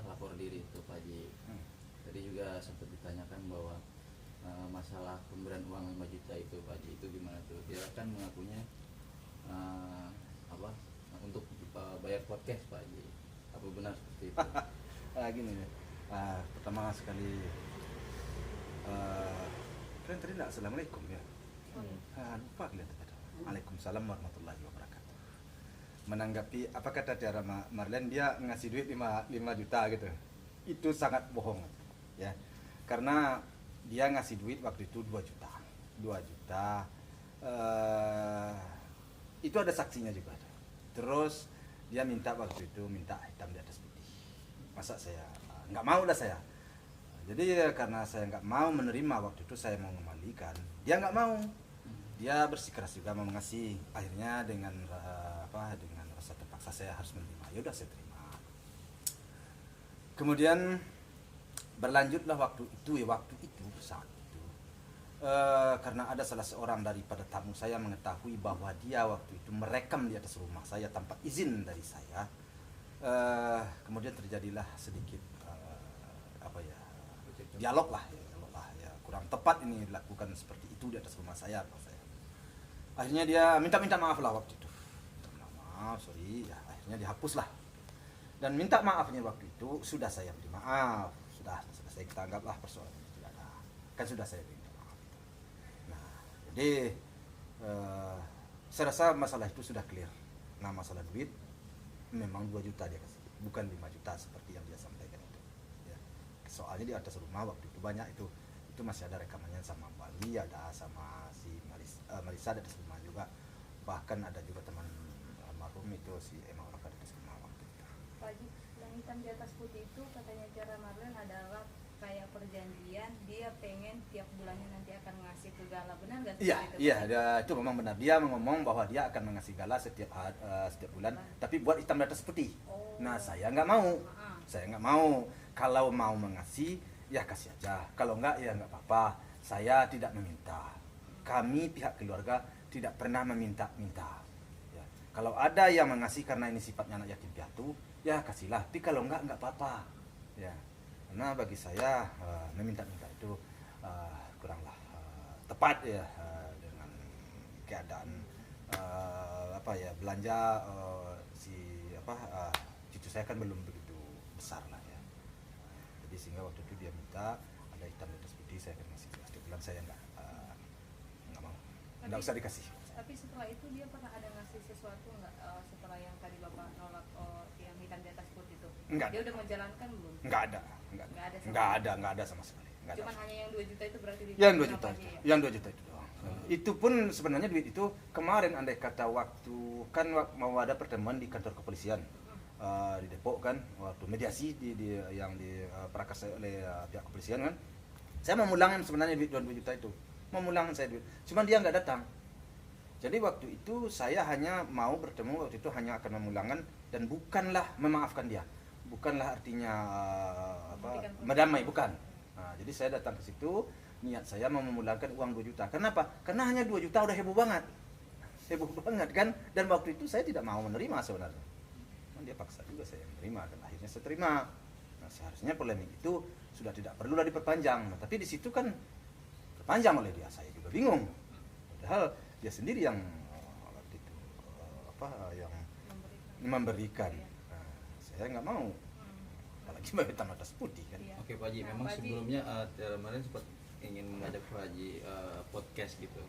lapor diri itu Pak Haji. Tadi juga sempat ditanyakan bahwa masalah pemberian uang 5 juta itu Pak Haji itu gimana tuh? Dia kan mengakunya apa untuk bayar podcast Pak Haji. Apa benar seperti itu? Gini ya. Pertama sekali kalian tadi enggak assalamualaikum ya? Lupa kalian tadi. Waalaikumsalam warahmatullahi wabarakatuh. Menanggapi apa kata Tiara Marlen, dia ngasih duit 5 juta gitu. Itu sangat bohong ya. Karena dia ngasih duit waktu itu 2 juta. 2 juta itu ada saksinya juga. Terus dia minta waktu itu minta hitam di atas putih. Masa saya nggak mau lah saya. Jadi karena saya nggak mau menerima waktu itu, saya mau mengembalikan. Dia nggak mau. Dia bersikeras juga mau mengasih. Akhirnya dengan dengan rasa terpaksa saya harus menerima. Ya udah saya terima. Kemudian berlanjutlah waktu itu saat itu karena ada salah seorang daripada tamu saya mengetahui bahwa dia waktu itu merekam di atas rumah saya tanpa izin dari saya. Kemudian terjadilah sedikit dialog lah ya, kurang tepat ini dilakukan seperti itu di atas rumah saya. Akhirnya dia minta maaf lah waktu itu. Maaf, sorry ya, akhirnya dihapus lah. Dan minta maafnya waktu itu sudah saya beri maaf, sudah saya kita anggaplah persoalan itu tidak ada. Kan sudah saya minta maaf. Nah, jadi saya rasa masalah itu sudah clear. Nah, masalah duit memang 2 juta dia kasih, bukan 5 juta seperti yang dia sampaikan itu. Ya. Soalnya di atas rumah waktu itu banyak itu masih ada rekamannya sama Bali, ada sama si Marisa di atas rumah juga. Bahkan ada juga teman almarhum itu si Emma Oraka di atas rumah waktu itu. Pak Haji, yang hitam di atas putih itu katanya Tiara Marlen adalah kayak perjanjian, dia pengen tiap bulannya nanti akan ngasih ke Gala, benar nggak? Iya, itu memang benar. Dia ngomong bahwa dia akan mengasih Gala setiap bulan, tapi buat hitam di atas putih. Nah, saya nggak mau. Saya nggak mau. Kalau mau mengasih, ya kasih aja. Kalau nggak, ya nggak apa-apa. Saya tidak meminta. Kami pihak keluarga tidak pernah meminta-minta. Ya. Kalau ada yang mengasih karena ini sifatnya anak yatim piatu, ya kasihlah. Tapi kalau nggak apa-apa. Ya. Karena bagi saya meminta-minta itu kuranglah tepat ya dengan keadaan belanja cucu saya kan belum begitu besar lah ya. Jadi sehingga waktu itu dia minta ada hitam di atas putih, saya akan ngasih. Setiap bulan saya nggak mau, nggak usah dikasih. Tapi setelah itu dia pernah ada ngasih sesuatu nggak setelah yang tadi Bapak nolak yang hitam di atas putih itu? Enggak. Dia udah menjalankan belum? Nggak ada sama sekali. Cuman hanya yang 2 juta itu berarti yang 2 juta itu, yang 2 juta itu doang. Itu pun sebenarnya duit itu kemarin andai kata waktu kan mau ada pertemuan di kantor kepolisian di Depok kan, waktu mediasi yang diprakarsai oleh pihak kepolisian kan, saya mau mulangin sebenarnya duit 2 juta itu, mau mulangin saya duit, cuman dia nggak datang. Jadi waktu itu saya hanya mau bertemu waktu itu hanya akan memulangkan dan bukanlah memaafkan dia, bukanlah artinya mendamai, bukan. Nah, jadi saya datang ke situ, niat saya mau memulangkan uang 2 juta. Kenapa? Karena hanya 2 juta udah heboh banget kan. Dan waktu itu saya tidak mau menerima sebenarnya. Dia paksa juga saya menerima dan akhirnya saya terima. Nah, seharusnya polemik itu sudah tidak perlulah diperpanjang. Nah, tapi di situ kan terpanjang oleh dia. Saya juga bingung. Padahal dia sendiri yang waktu itu yang memberikan. Nah, saya nggak mau. Apalagi hitam atas putih kan. Oke Pak Haji, memang sebelumnya kemarin sempat ingin mengajak Pak Haji podcast gitu.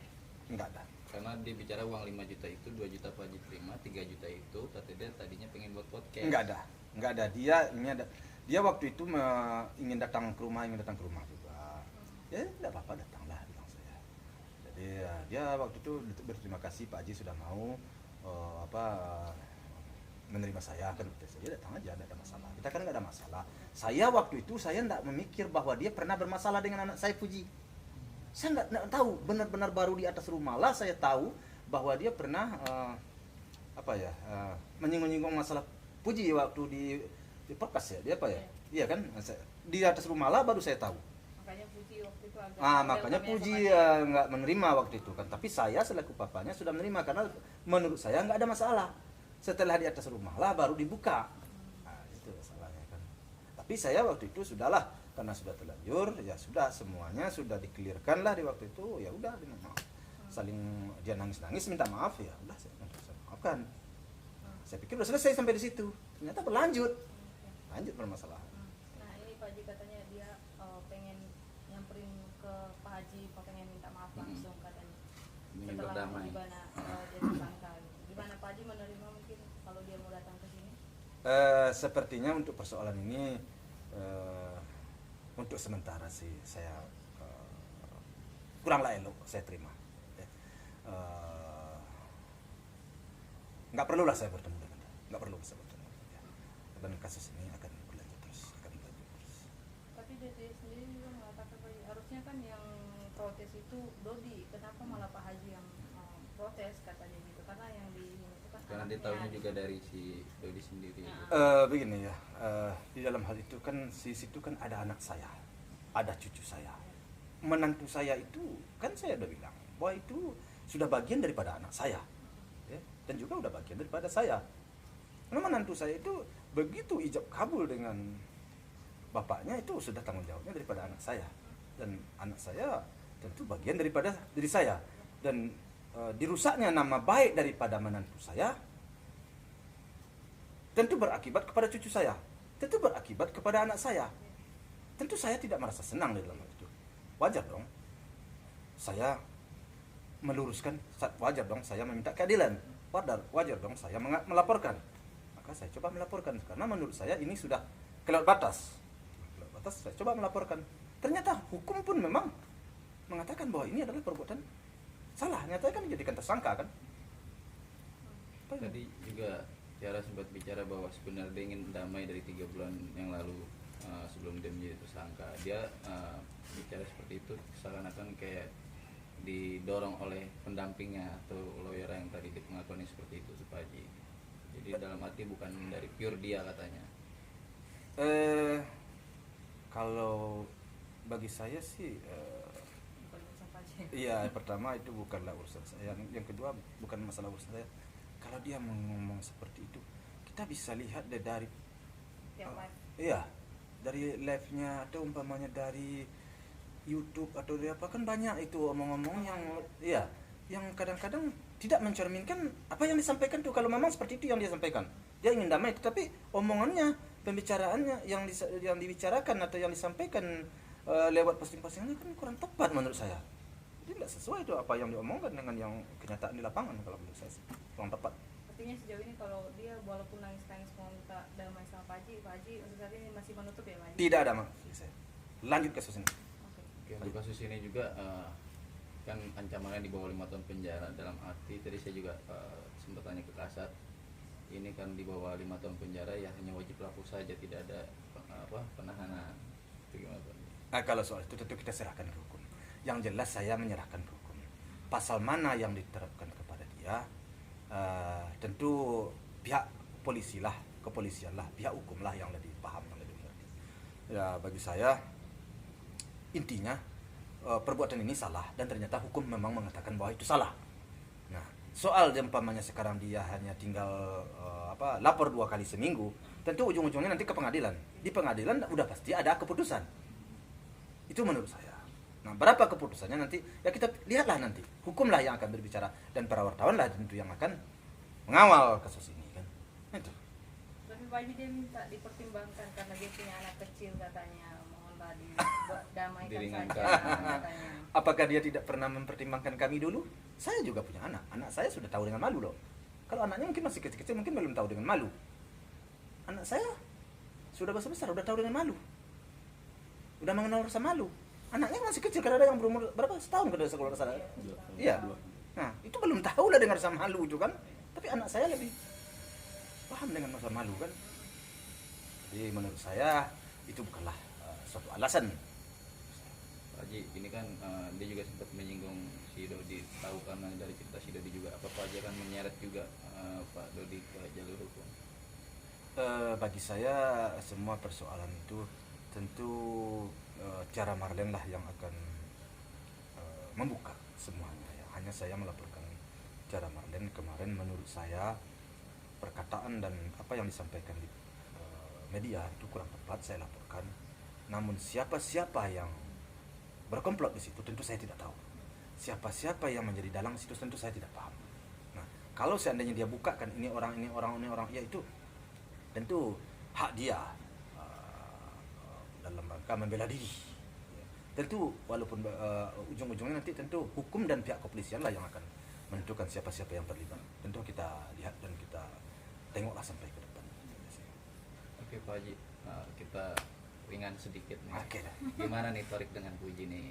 Enggak ada. Karena dia bicara uang 5 juta itu 2 juta Pak Haji terima, 3 juta itu tapi dia tadinya pengen buat podcast. Enggak ada. Dia waktu itu ingin datang ke rumah juga. Ya enggak apa-apa, datanglah bilang saya. Jadi dia waktu itu berterima kasih Pak Haji sudah mau menerima saya kan, saya datang aja, tidak ada masalah. Kita kan nggak ada masalah. Saya waktu itu saya tidak memikir bahwa dia pernah bermasalah dengan anak saya Puji. Saya nggak tahu, benar-benar baru di atas rumah lah saya tahu bahwa dia pernah menyinggung masalah Puji waktu di podcast ya, dia iya kan, di atas rumah lah baru saya tahu. Makanya Puji waktu itu makanya Puji nggak menerima waktu itu kan, tapi saya selaku papanya sudah menerima karena menurut saya nggak ada masalah. Setelah di atas rumah lah baru dibuka. Nah, itu salahnya kan. Tapi Tapi saya waktu itu sudahlah, karena sudah terlanjur, ya sudah semuanya sudah dikelirkan lah di waktu itu, ya udah maaf. Saling dia nangis-nangis minta maaf, ya udah saya maafkan. Saya pikir udah selesai sampai di situ, ternyata berlanjut, lanjut permasalahan. Nah ini Pak Haji katanya dia pengen nyamperin ke Pak Haji, pengen minta maaf langsung katanya. Ingin Setelah berdamai. gimana dia tersangka, gimana Pak Haji menerima mungkin kalau dia mau datang ke sini? Sepertinya untuk persoalan ini untuk sementara sih saya kuranglah elok saya terima. Nggak perlulah saya bertemu dengan dia, nggak perlu saya bertemu dengan dia. Dan kasus ini akan berlanjut terus, Tapi dia sendiri juga mengatakan Pak Haji, harusnya kan yang protes itu Dodi, kenapa malah Pak Haji yang protes katanya gitu, karena yang di itu kan Karena dia anaknya. tahunya juga dari si Dodi sendiri. Begini ya, di dalam hal itu kan di situ kan ada anak saya, ada cucu saya, menantu saya itu kan saya udah bilang bahwa itu sudah bagian daripada anak saya, ya, dan juga udah bagian daripada saya. Karena menantu saya itu begitu ijab kabul dengan bapaknya, itu sudah tanggung jawabnya daripada anak saya, dan anak saya tentu bagian daripada diri saya, dan dirusaknya nama baik daripada menantu saya tentu berakibat kepada cucu saya, tentu berakibat kepada anak saya. Tentu saya tidak merasa senang di dalam hal itu. Wajar dong saya meluruskan, wajar dong saya meminta keadilan, wajar dong saya melaporkan. Maka saya coba melaporkan, karena menurut saya ini sudah kelewat batas. Saya coba melaporkan. Ternyata hukum pun memang mengatakan bahwa ini adalah perbuatan salah. Nyatanya kan dijadikan tersangka kan. Tadi juga Tiara sempat bicara bahwa sebenarnya dia ingin damai dari 3 bulan yang lalu sebelum dia menjadi tersangka. Dia bicara seperti itu seakan-akan kayak didorong oleh pendampingnya atau lawyer yang tadi di pengakuannya seperti itu Pak Haji. Jadi dalam arti bukan dari pure dia katanya. Kalau bagi saya sih Bukan urusan Pak Haji. iya, pertama itu bukanlah urusan saya. Yang kedua bukan masalah urusan saya. Kalau dia ngomong seperti itu, kita bisa lihat dari Tiap live. iya, dari live-nya atau umpamanya dari YouTube atau dari apa, kan banyak itu omong-omong yang iya, yang kadang-kadang tidak mencerminkan apa yang disampaikan tuh. Kalau memang seperti itu yang dia sampaikan, dia ingin damai, tetapi omongannya, pembicaraannya yang dibicarakan atau yang disampaikan lewat posting-postingannya kan kurang tepat menurut saya. Jadi tidak sesuai itu apa yang diomongkan dengan yang kenyataan di lapangan. Kalau menurut saya sih kurang tepat. Artinya sejauh ini kalau dia walaupun nangis-nangis mau minta damai sama Pak Haji untuk saat ini masih menutup ya Pak Haji? Tidak ada maksud saya. Lanjut kasus ini. Oke. Oke, untuk kasus ini juga kan ancamannya di bawah 5 tahun penjara. Dalam arti tadi saya juga sempat tanya ke Kasat, ini kan di bawah 5 tahun penjara ya hanya wajib lapor saja, tidak ada penahanan. Itu gimana Pak? Nah, kalau soal itu tentu kita serahkan ke hukum. Yang jelas saya menyerahkan ke hukum. Pasal mana yang diterapkan kepada dia, tentu pihak kepolisian lah, pihak hukum lah yang lebih paham, yang lebih mengerti. Ya, bagi saya intinya perbuatan ini salah, dan ternyata hukum memang mengatakan bahwa itu salah. Nah, soal umpamanya sekarang dia hanya tinggal lapor 2 kali seminggu, tentu ujung-ujungnya nanti ke pengadilan. Di pengadilan udah pasti ada keputusan. Itu menurut saya. Nah, berapa keputusannya nanti ya kita lihatlah nanti. Hukumlah yang akan berbicara, dan para wartawan lah tentu yang akan mengawal kasus ini kan. Itu. Tapi Pak Haji dia minta dipertimbangkan karena dia punya anak kecil katanya, mohonlah damaikan Diringankan. saja katanya. Apakah dia tidak pernah mempertimbangkan kami dulu? Saya juga punya anak. Anak saya sudah tahu dengan malu loh. Kalau anaknya mungkin masih kecil-kecil, mungkin belum tahu dengan malu. Anak saya sudah besar-besar, udah tahu dengan malu. Udah mengenal rasa malu. Anaknya masih kecil, karena ada yang berumur berapa setahun kalau sekolah salah. Iya. Nah, itu belum tahu lah dengan rasa malu itu kan. Tapi anak saya lebih paham dengan rasa malu kan. Jadi menurut saya itu bukanlah suatu alasan. Pak Haji, ini kan dia juga sempat menyinggung si Dodi, tahu karena dari cerita si Dodi juga, apa Pak Haji akan menyeret juga Pak Dodi ke jalur hukum? Bagi saya semua persoalan itu tentu Tiara Marlen lah yang akan membuka semuanya ya. Hanya saya melaporkan Tiara Marlen kemarin, menurut saya perkataan dan apa yang disampaikan di media itu kurang tepat saya laporkan. Namun siapa-siapa yang berkomplot di situ tentu saya tidak tahu. Siapa-siapa yang menjadi dalang situ tentu saya tidak paham. Nah, kalau seandainya dia bukakan ini orang, ya itu tentu hak dia dalam rangka membela diri. Tentu walaupun ujung-ujungnya nanti tentu hukum dan pihak kepolisian lah yang akan menentukan siapa-siapa yang terlibat. Tentu kita lihat dan kita tengoklah sampai ke depan. Oke Pak Haji, kita ringan sedikit nih. Oke dah. Gimana nih Torik dengan Puji nih?